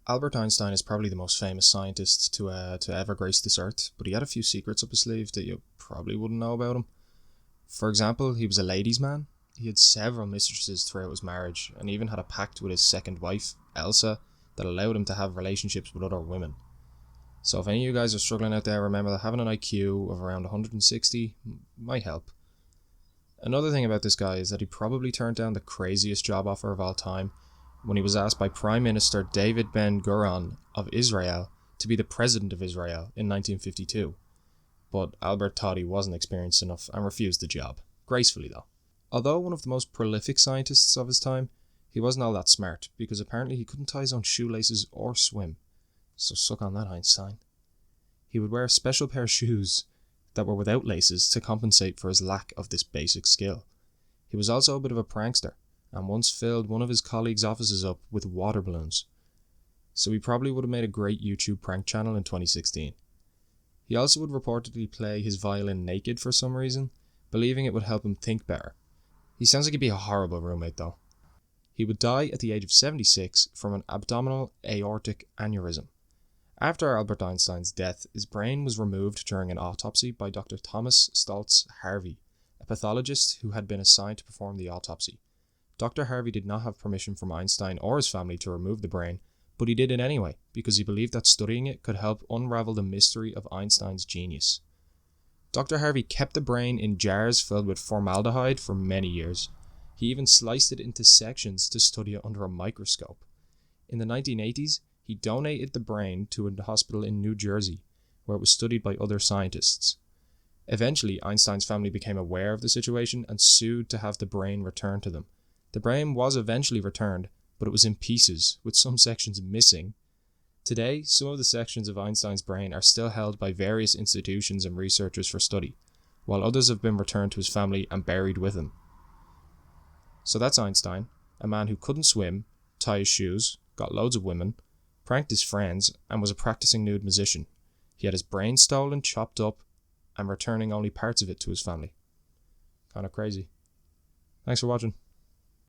Albert Einstein is probably the most famous scientist to ever grace this earth, but he had a few secrets up his sleeve that you probably wouldn't know about him. For example, he was a ladies' man. He had several mistresses throughout his marriage, and even had a pact with his second wife, Elsa, that allowed him to have relationships with other women. So if any of you guys are struggling out there, remember that having an IQ of around 160 might help. Another thing about this guy is that he probably turned down the craziest job offer of all time when he was asked by Prime Minister David Ben-Gurion of Israel to be the President of Israel in 1952. But Albert thought he wasn't experienced enough and refused the job. Gracefully though. Although one of the most prolific scientists of his time, he wasn't all that smart because apparently he couldn't tie his own shoelaces or swim. So suck on that, Einstein. He would wear a special pair of shoes that were without laces to compensate for his lack of this basic skill. He was also a bit of a prankster and once filled one of his colleagues' offices up with water balloons. So he probably would have made a great YouTube prank channel in 2016. He also would reportedly play his violin naked for some reason, believing it would help him think better. He sounds like he'd be a horrible roommate though. He would die at the age of 76 from an abdominal aortic aneurysm. After Albert Einstein's death, his brain was removed during an autopsy by Dr. Thomas Stultz Harvey, a pathologist who had been assigned to perform the autopsy. Dr. Harvey did not have permission from Einstein or his family to remove the brain, but he did it anyway because he believed that studying it could help unravel the mystery of Einstein's genius. Dr. Harvey kept the brain in jars filled with formaldehyde for many years. He even sliced it into sections to study it under a microscope. In the 1980s, he donated the brain to a hospital in New Jersey, where it was studied by other scientists. Eventually, Einstein's family became aware of the situation and sued to have the brain returned to them. The brain was eventually returned, but it was in pieces, with some sections missing. Today, some of the sections of Einstein's brain are still held by various institutions and researchers for study, while others have been returned to his family and buried with him. So that's Einstein, a man who couldn't swim, tie his shoes, got loads of women, pranked his friends, and was a practicing nude musician. He had his brain stolen, chopped up, and returning only parts of it to his family. Kind of crazy. Thanks for watching.